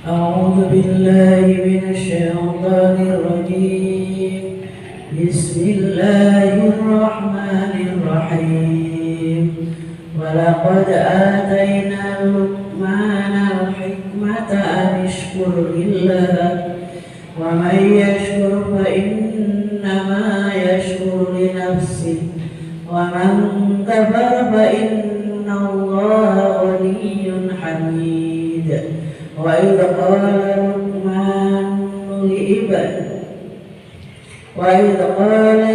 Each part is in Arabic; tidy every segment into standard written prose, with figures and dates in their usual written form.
أعوذ بالله من الشيطان الرجيم. بسم الله الرحمن الرحيم. ولقد آتينا لقمان الحكمة أن اشكر لله ومن يشكر فإنما يشكر لنفسه ومن كفر فإن الله غني حميد. وإذ قال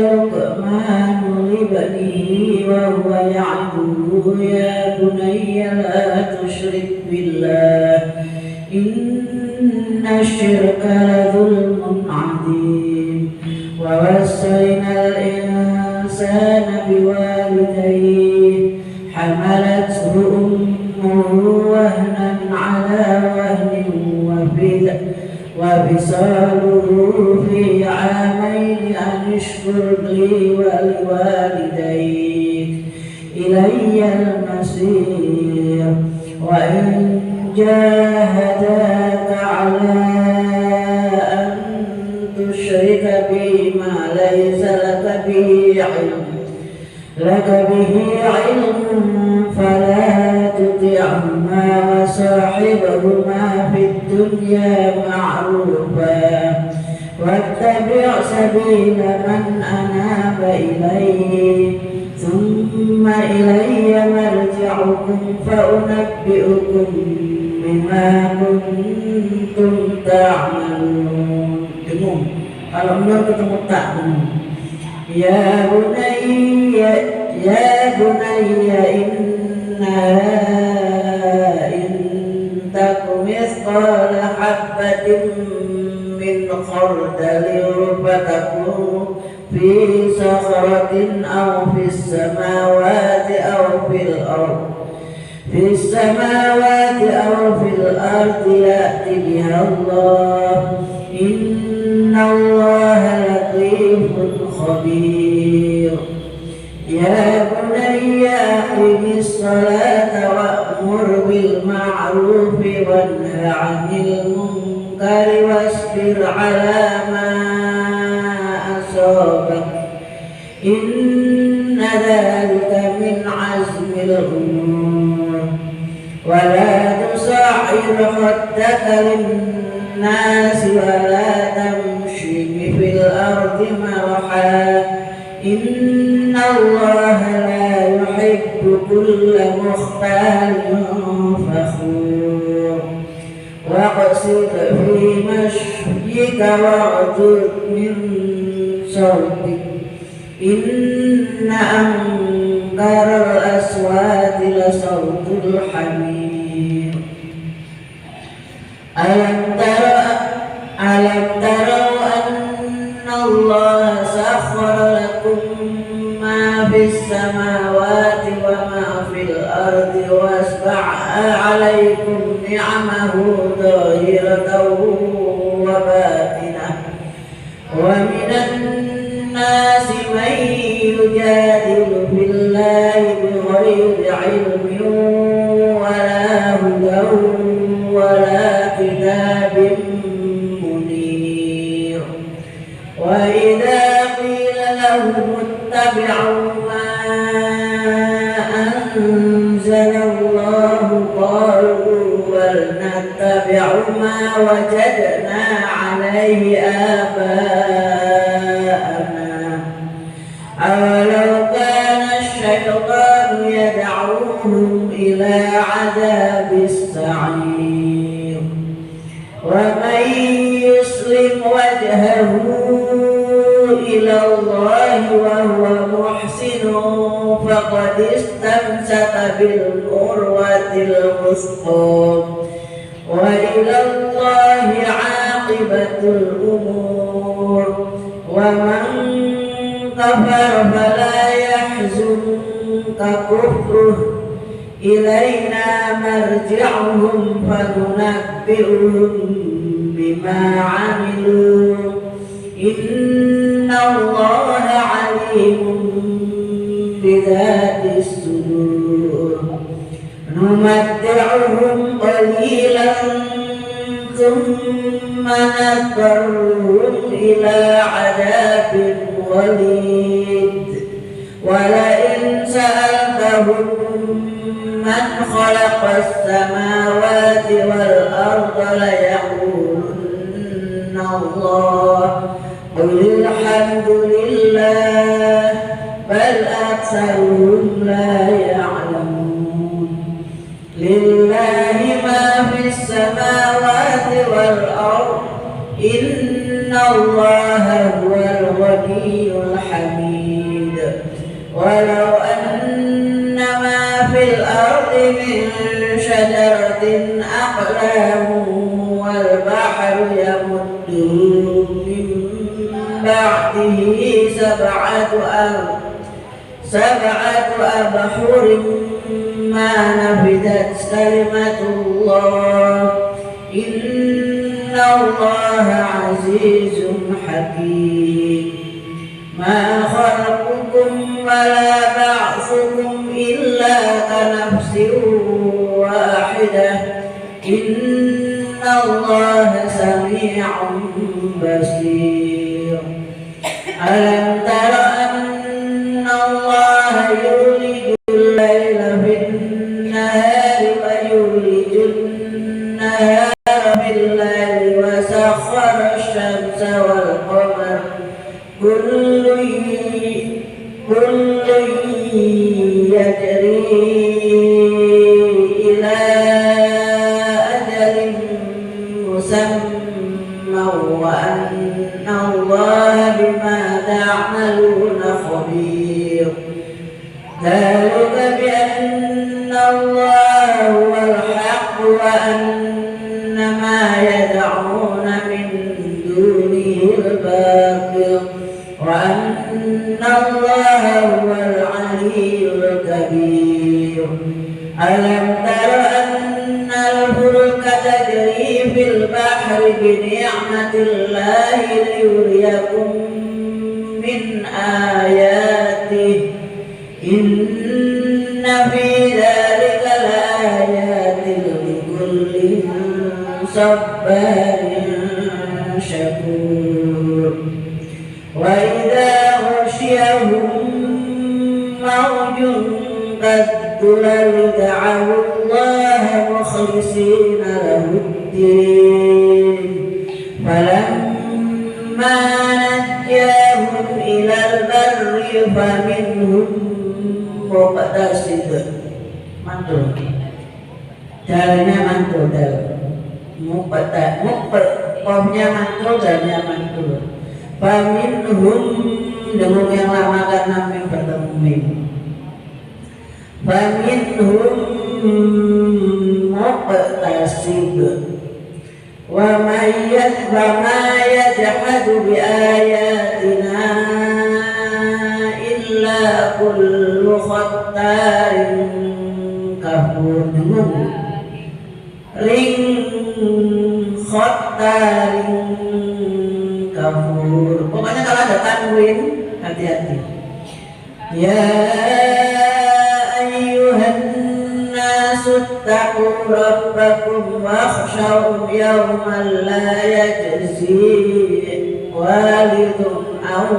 لقمان لابنه وهو يعظه يا بني لا تشرك بالله إن الشرك لظلم عظيم. ووصينا الإنسان بوالديه حملته أمه وهنا على وهن وفصاله في عامين أن اشكر لي ولوالديك إلي المصير. وإن جاهداك على أن تشرك بي ما ليس لك به علم فلا تطعهما وصاحبهما في الدنيا معروفا واتبع سبيل من أناب إلي ثم إلي مرجعكم فأنبئكم بما كنتم تعملون. Kalau belum ketemu takmu. Ya bunayya inna in takum mithqala habbatin min khardalin fatakun fi sakhratin aw fis samawati aw fil ardi ya'ti biha Allah inna Allaha latifun khabir. Ya bunayya aqimis salata wa'mur bil ma'rufi wanha 'anil munkari wasbir 'ala ma asabak inna dhalika min 'azmil umur. Wa la tusa'ir khaddaka lin-nasi wa la tamshi fil ardi maraha inna Allaha la yuhibbu kulla mukhtalin fakhur. Waqsid fi mashyika wa'dud min sawtik inna ankaral aswati la sawtul hamir. Alam tarau anna Allah sakhkhara lakum ma fis samawati wa ma fil ardi wasba'a 'alaykum ni'amahu dhahiratan wa batinah wa minan nasi man yujadilu billahi bighayri 'ilmin wa la hudan wa la kitabin munir. Wa idza qila lahum ittabi'u ma anzala Allahu qalu bal nattabi'u ma wajadna 'alayhi aba'ana awalau kana asy-syaitanu yad'uhum ila 'adzabis sa'ir. Wa man yuslim wajhahu ila Allah wa huwa muhsinun faqad istamsaka bil urwatil wuthqa wa ila Allahi 'aqibatul umur. Wa man kafara fala yahzunka kufruh ilaina marji'uhum fanunabbi'uhum bima 'amilu inna Allaha 'alimun bidhatis sudur. Numatti'uhum qalilan ثم نضطرهم إلى عذاب غليظ ولئن سألتهم من خلق السماوات والأرض ليقولن الله قل الحمد لله بل أكثرهم لا يعلمون لله ما في السماوات والأرض إن الله هو الغني الحميد ولو أن ما في الأرض من شجرة أقلام والبحر يمده من بعده سبعة أبحر ما نفدت كلمة الله إن الله عزيز حكيم ما خلقكم ولا بعثكم إلا كنفس واحدة إن الله سميع بصير ألم تر أن الله يولج الليل في النهار ويولج النهار في الليل وسخر الشمس والقمر كل يجري إلى أجل مسمى وأن الله بما تعملون خبير ذلك بأن الله هو الحق وأن ما يدعون من دونه الباطل وأن الله هو العلي الكبير ألم تر أن الفلك تجري في البحر بنعمة الله ليريكم من آياته إن في ذلك لآيات لكل صبار شكور وإذا غشيهم موج كالظلل دعوا الله مخلصين له الدين فلما نجاهم إلى البر فمنهم مقتصد mantul dalnya mantul dal qomnya mantul dalnya mantul faminhum dengan yang lama karena mim bertemu mim faminhum muqtasib wa may yajhadu bi ayatina illa kullu khattarin kafur ring khattarin kafur. Pokoknya kalau ada tanwin hati-hati. Ya ayyuhan nasu taqu rabbakum wakhshaw yawman la yajzi walidun aw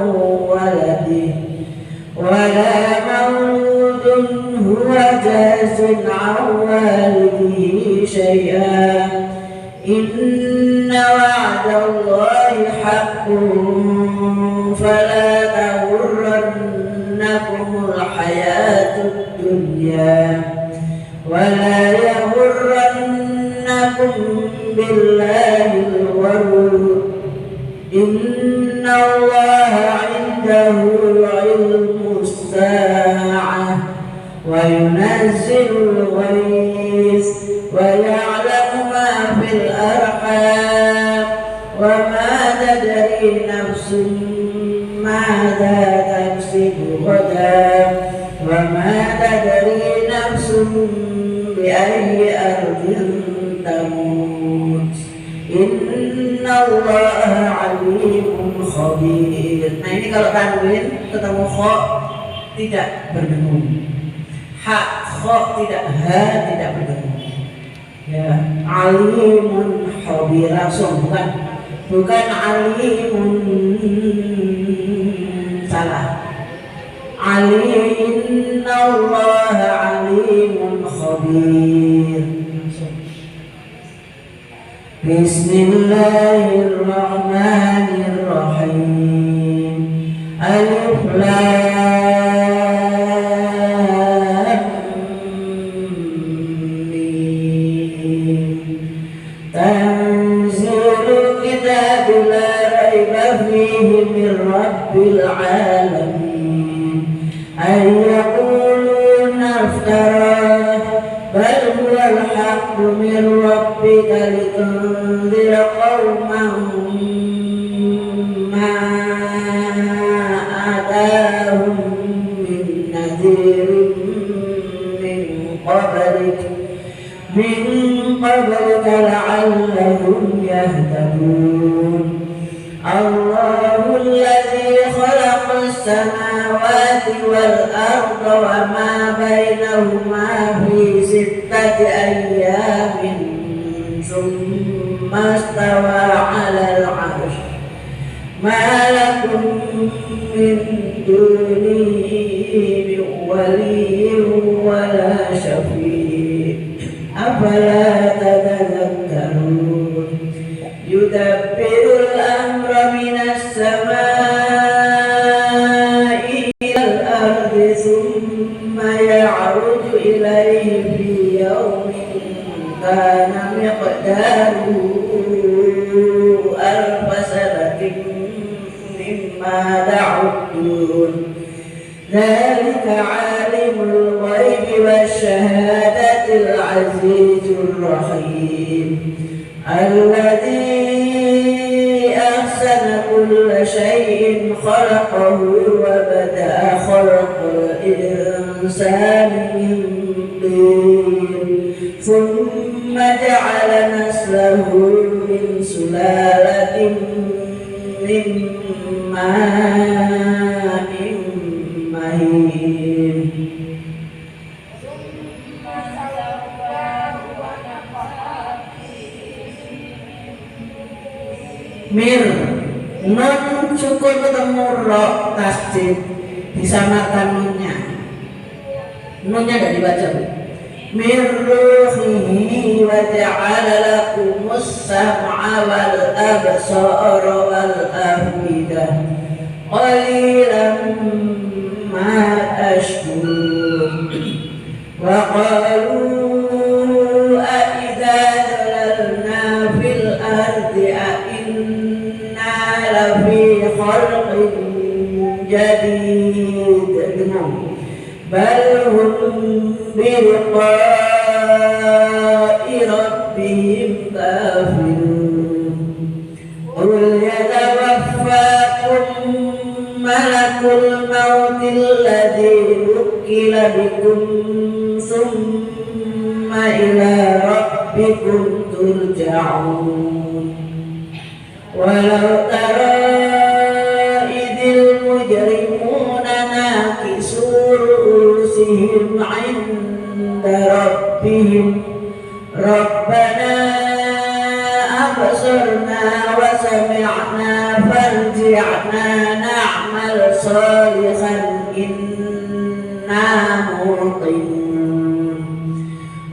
waladihi wala mawludun huwa jazin aw walidihi syai'an inna wa'dallahi haqqun fala taghurrannakumul hayatud dunya wala yaghurrannakum billahil gharur innallaha 'indahu 'ilmus sa'ah wa yunazzilul ghais wa ya'lamu ma fil arham wa ma tadri nafsun madza taksibu ghadan wa ma tadri nafsun bi ayyi ardin tamut innallaha 'alimun khabir. Nah ini kalau tanwin ketemu kha tidak berdengung, ha kha tidak, ha tidak berdengung. ya, alimun khabir, langsung bukan alimun, salah. Innallaha alimun khabir. Bismillahirrahmanirrahim. Alif lam mim. Tanzilul kitabi la raiba fihi min rabbil alamin. Ayyaquluna iftarah bal huwal haqqu min rabbika litunzira qauman ma atahum min nadhirin min qablika la'allahum yahtadun. Allahul ladzi khalaqas samawati wal arda wa ma bainahuma fi sittati ayyamin thumma istawa 'alal 'arsy ma lakum min dunihi min waliyyin wa la syafi' afala tadhakkarun. Yudabbirul amra minas samai ilal ardi thumma ya'ruju ilayhi fi yawmin kana miqdaruhu alfa sanatin mimma ta'uddun. Dzalika 'alimul ghaibi wasyahadatil 'azizur rahim. Alladzi ahsana kulla syai'in khalaqahu wa bada'a khalqal insani min tin thumma ja'ala naslahu min sulalatin min ma'in mahin. Mir non cukup ketemu ro tasdid disamakan nunnya tidak dibaca. Mir ruhihi wa ja'ala lakumus sam'a wal absara wal afidah qalilan ma tashkurun. Wa qalu a idza dalalna fil ardi lafi khalqin jadid bal hum bi liqa'i rabbihim kafirun. Qul yatawaffakum malakul mauti alladhi wukkila bikum thumma ila rabbikum turja'un. Walau tara idil mujrimuna nakisu ru'usihim 'inda rabbihim rabbana absarna wa sami'na farji'na na'mal salihan inna muqinun.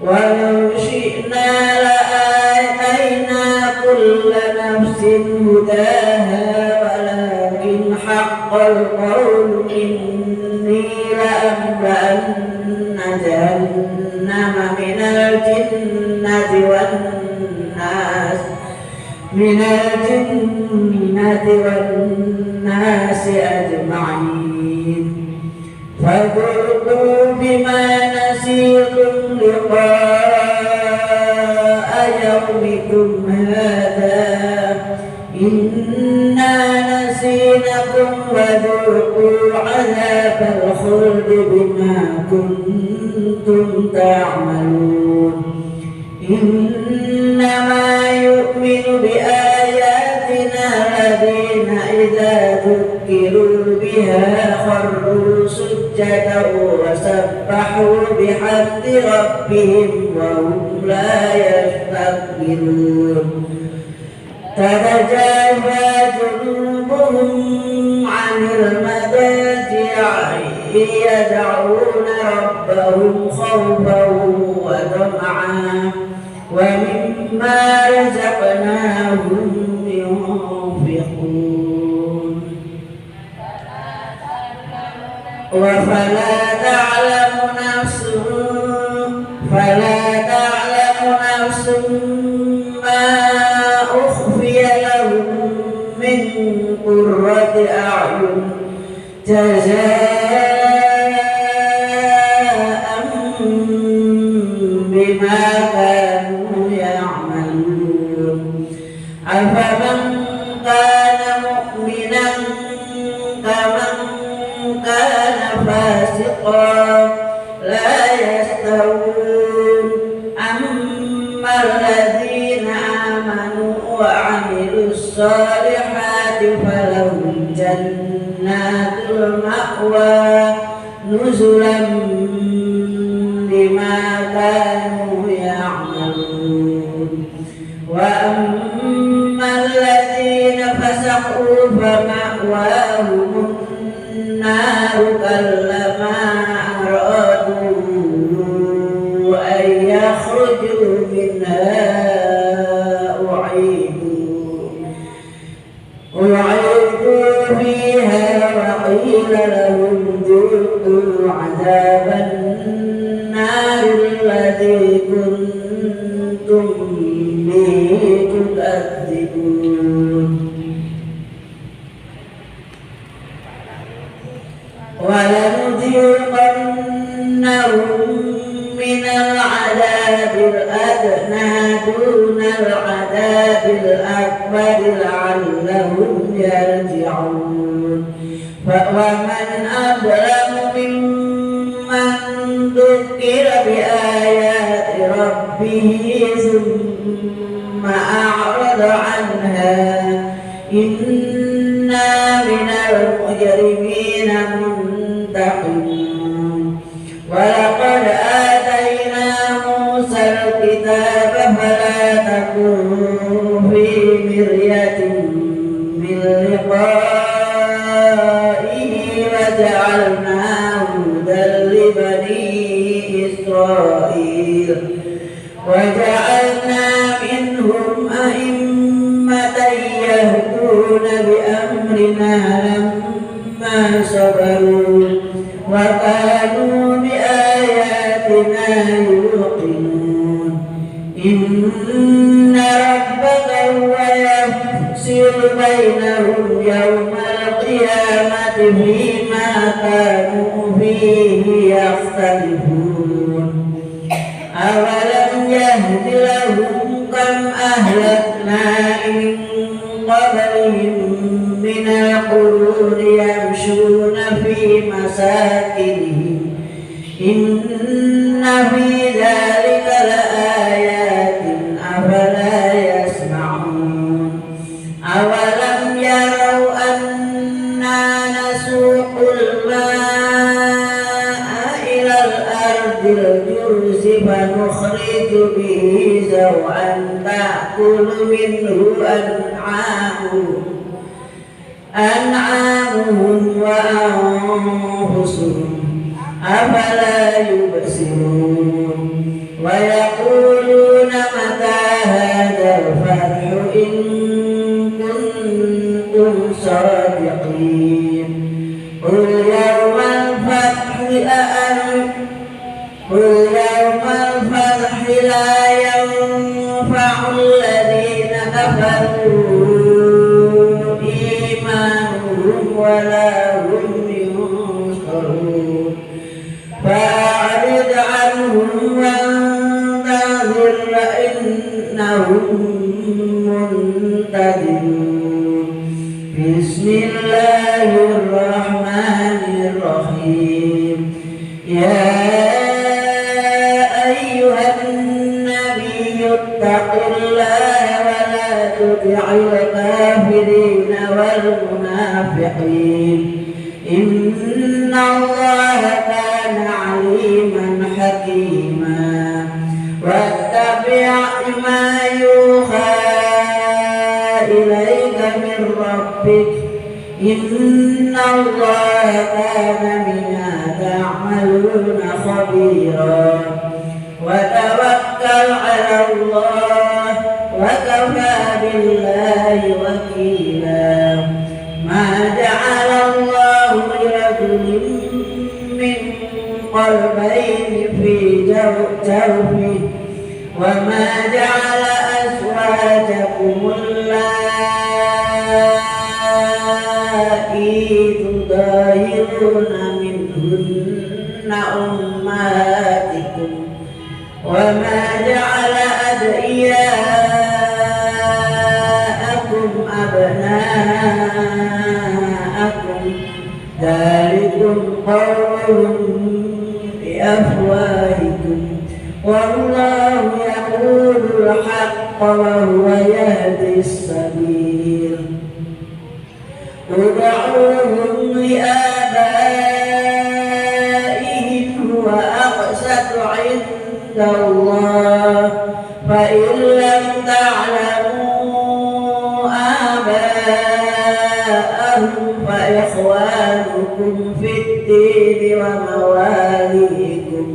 Walau syi'na la'atayna kulla nafsin hudaha walakin haqqal qawlu minni la'amla'anna jahannama minal jinnati wan nasi ajma'in. Fadhuqu bima nasitum liqa'a yawmikum hadha inna nasinakum wadhuqu 'adzabal khuldi bima kuntum ta'malun. Innama yu'minu bi ayatina alladhina idza dhukkiru biha kharru sujjadan wa sabbahu bihamdi rabbihim wa hum la يستكبرون تتجافى جنوبهم عن المضاجع يدعون ربهم خوفا وطمعا ومما رزقناهم ينفقون فلا تعلم نفس ما أخفي لهم من قرة أعين جزاء بما كانوا يعملون أفمن كان مؤمنا كمن كان فاسقا لا يستوون أما الذين آمنوا وعملوا الصالحات فلهم جنات المأوى نزلا بما كانوا يعملون وأما الذين فسقوا فمأواهم النار كلما أرادوا أن يخرجوا منها أعيدوا فيها وقيل لهم ذوقوا عذاب النار الذي كنتم به تكذبون ولنذيقنهم من العذاب الأدنى دون العذاب الأكبر لعلهم يرجعون ومن أظلم ممن ذكر بآيات ربه ثم أعرض عنها إنا من المجرمين منتقمون ولقد آتينا موسى الكتاب فلا تكن في مرية من لقائه وجعلناه هدى لبني إسرائيل وجعلنا منهم أئمة يهدون بأمرنا لما صبروا وكانوا بآياتنا يوقنون إن ربك هو يفصل بينهم يوم القيامة فيما كانوا فيه يختلفون أولم يهد لهم كم أهلكنا من قبلهم من القرون يمشون في مساكنهم إن في ذلك لآيات أفلا يسمعون أولم يروا أنا نسوق الماء إلى الأرض الجرز فنخرج به زرعا تأكل منه أنعامهم وأنفسهم أفلا يبصرون ويقولون متى هذا الفتح إن كنتم صادقين قل يوم الفتح لا ينفع الذين كفروا إيمانهم ولا هم ينصرون فأعرض عنهم وانتظر إنهم منتظرون بسم الله الرحمن الرحيم يا أيها النبي اتق الله ولا تطع الكافرين والمنافقين إن الله كان عليما حكيما واتبع ما إليك من ربك إن الله كان بما تعملون خبيرا وتوكل على الله وكفى بالله وكيلا ما جعل الله لرجل من قلبين في جوفه وما جعل أزواجكم اللائي تظاهرون منهن أمهاتكم وما جعل أدعياءكم أبناءكم ذلكم قولهم بأفواهكم والله يقول الحق وهو يهدي السبيل ادعوهم لآبائهم هو أقسط عند الله فإن لم تعلموا آباءهم فإخوانكم في الدين ومواليكم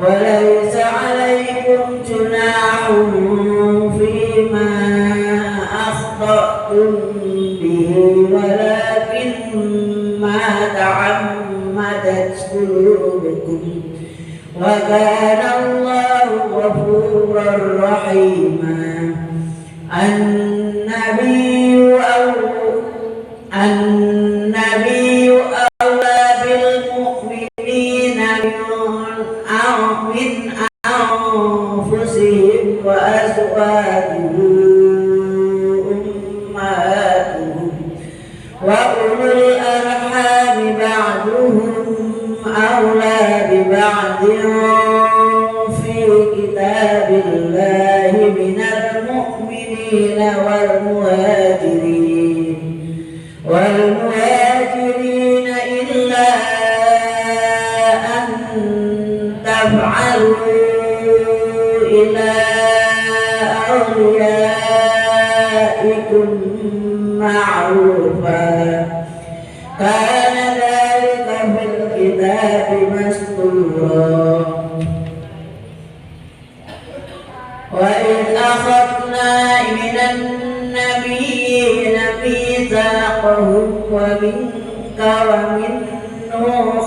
وليس عليكم جناح فيما أخطأتم به ولكن ما تعمدت قلوبكم وكان الله غفورا رحيما النبي أولى بالمؤمنين من أنفسهم وأزواجه أمهاتهم وأولو الأرحام بعضهم أولى ببعض في كتاب الله من المؤمنين والمهاجرين إلا أن تفعلوا إلى أوليائكم معروفا كان ذلك في الكتاب مسطورا وإذ أخذنا من النبيين ميثاقهم ومنك ومن نوح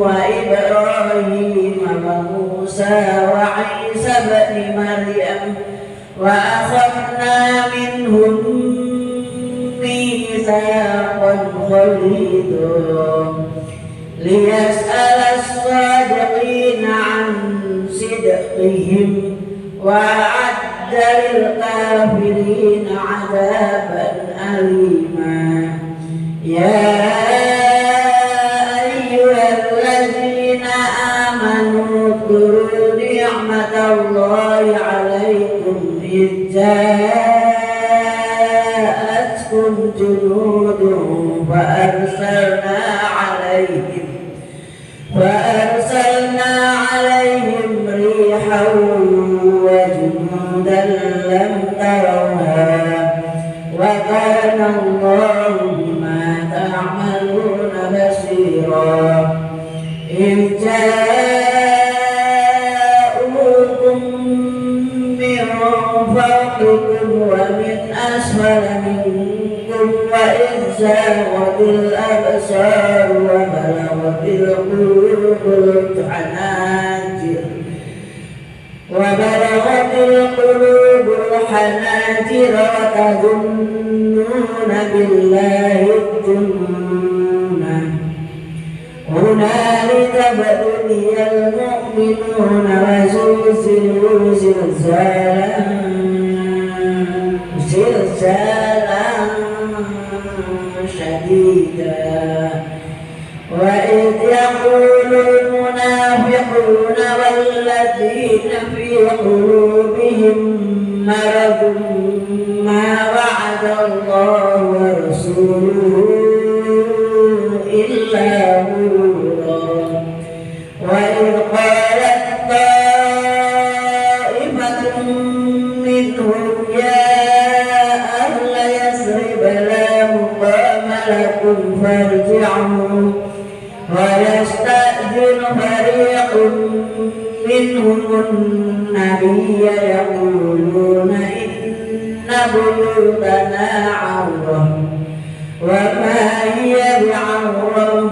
وإبراهيم وموسى وعيسى بن مريم وأخذنا منهم ميثاقا غليظا ليسأل الصادقين عن صدقهم وأعد للكافرين عذابا أليما يا أيها الذين آمنوا اذكروا نعمة الله عليكم إذ جاءتكم جنود فأرسلنا عليهم ريحا وجنودا لم تروها وكان الله بما تعملون بصيرا إذ جاءوكم من فوقكم ومن أسفل منكم وإذ زاغت الأبصار وبلغت القلوب الحناجر وتظنون بالله الظنونا هنالك ابتلي المؤمنون وزلزلوا زلزالا شديدا وإذ يقول المنافقون والذين في قلوبهم مرض ما وعد الله ورسوله إلا غرورا وإذ قالت طائفة منهم يا أهل فارجعوا ويستأذن فريق منهم النبي يقولون إن بيوتنا عورة وما هي بعورة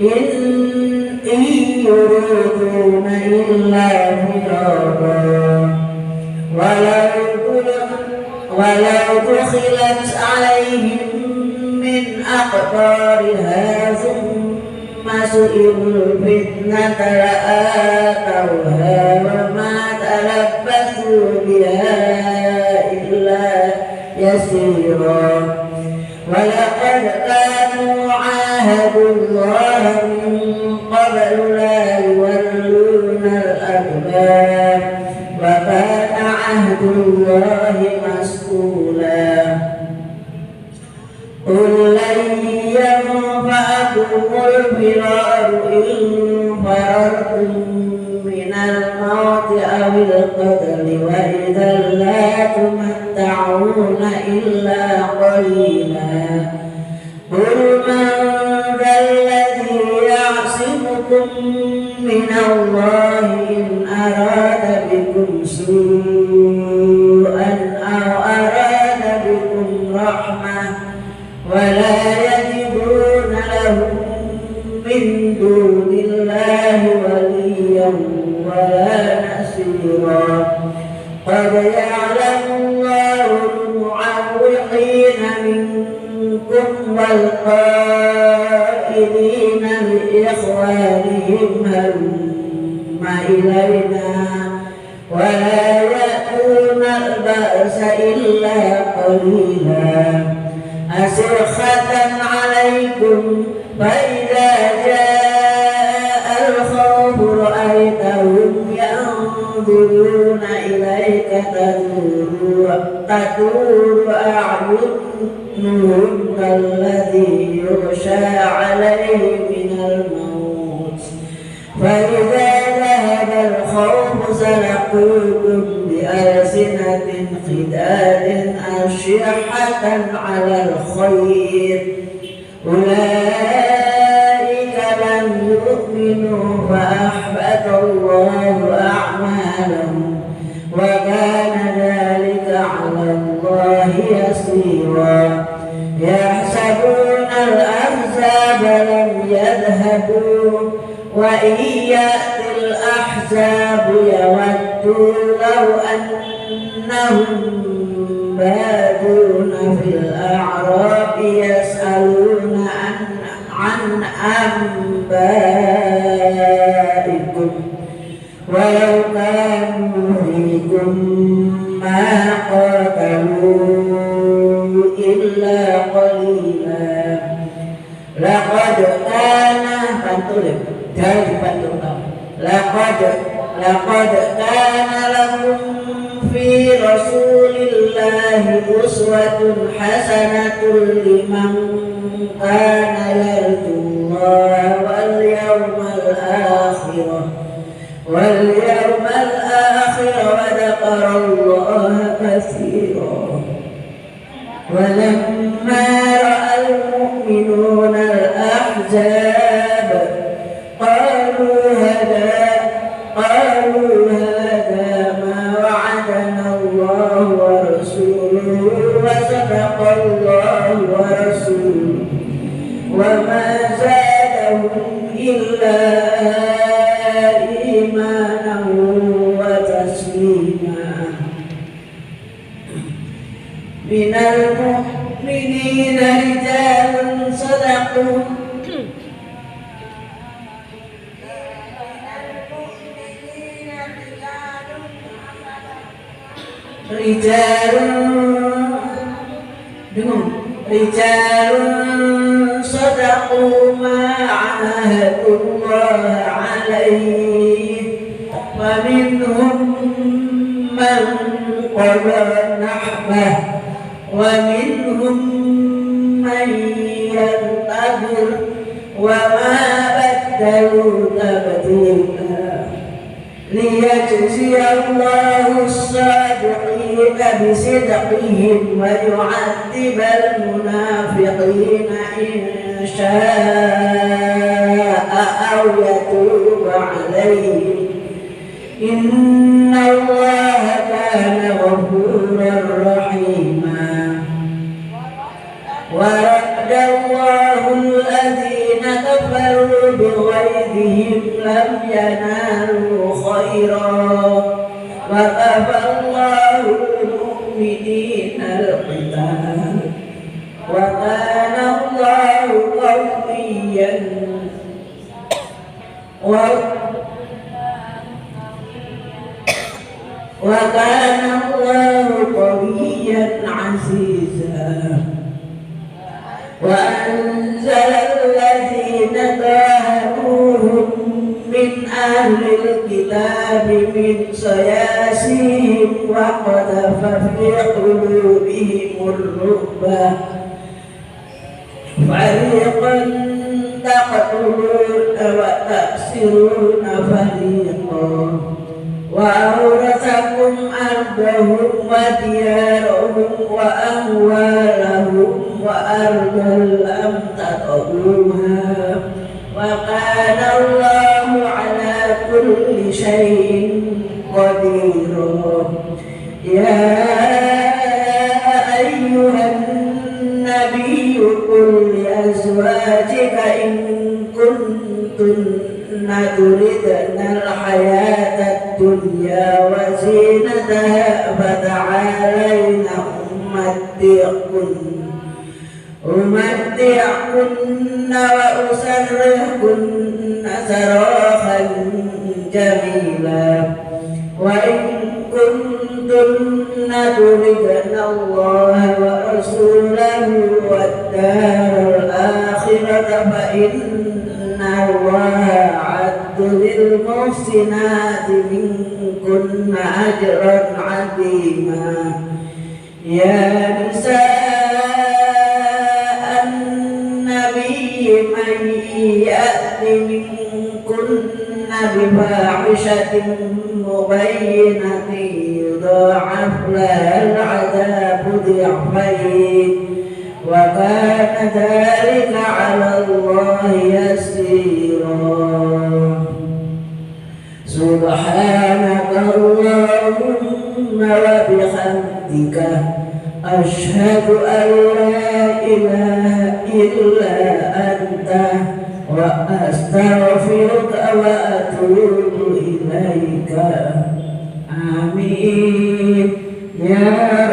إن يريدون إلا فرارا ولو دخلت عليهم من أقطارها ثم سئلوا الفتنة لآتوها وما تلبثوا بها إلا يسيرا ولقد كانوا عاهدوا الله من قبل لا يولون الأدبار وكان عهد الله مسؤولا قل لن ينفعكم الفرار إن فررتم من الموت أو القتل وإذا لا تمتعون إلا قليلا قل من ذا الذي يعصمكم من الله إن أراد بكم سوءا أو أراد بكم رحمة ولا يجدون لهم من دون الله وليا ولا نصيرا قد يعلم الله المعوقين منكم والقائلين لإخوانهم هلم إلينا ولا يأتون البأس إلا قليلا أسرخة عليكم فإذا جاء الخوف رأيتهم ينظرون إليك تدور أعينهم كالذي يغشى عليه من الموت فإذا ذهب الخوف سلقوكم بألسنة خداد أشحة على الخير أولئك لم يؤمنوا فأحبط الله أعمالهم وكان ذلك على الله يسيرا يحسبون الأحزاب لم يذهبوا وإن يأتي الأحزاب يودوا لو أنهم بادون في الأعراب يسألون عن أنبائكم ولو كانوا فيكم ما قاتلوا إلا قليلا لقد كان لقد كان لكم في رسول الله أسوة حسنة لمن كان يرجو الله واليوم الآخر وذكر الله كثيرا ولما رأى المؤمنون الأحزاب قالوا هذا ما وعدنا الله ورسوله وصدق الله ورسوله وما زادهم إلا إيمانا وتسليما من المؤمنين رجال صدقوا رجال صدقوا ما عاهدوا الله عليه ومنهم من قضى نحبه ومنهم من ينتظر وما بدلوا تبديلا ليجزي الله الصادقين بصدقهم ويعذب المنافقين إن شاء أو يتوب عليهم إن الله كان غفورا رحيما ورد الله الذين كفروا بغيظهم لم ينالوا خيرا وكفى الله المؤمنين القتال وكان الله قويا وكان الله قويا عزيزا وأنزل الذين ظاهروهم من أهل الكتاب من صياصيهم وقذف في قلوبهم الرعب فريقا تقتلون وتأسرون فريقا وأورثكم أرضهم وديارهم وأموالهم وأرضا لم تطئوها وكان الله على كل شيء قدير يا أيها النبي قل لأزواجك إن كنتن تردن الحياة الدنيا وزينتها فتعالين أمتعكن وأسرحكن سراحا جميلا وإن كنتن تردن الله ورسوله والدار الآخرة فإن الله أعد للمحسنات منكن أجرا عظيما يا نساء النبي من يأت منكن بفاحشة مبينة يضاعف لها العذاب ضعفين وكان ذلك على الله يسيرا سبحانك اللهم وبحمدك أشهد أن لا إله إلا أنت وأستغفرك وأتوب إليك آمين يا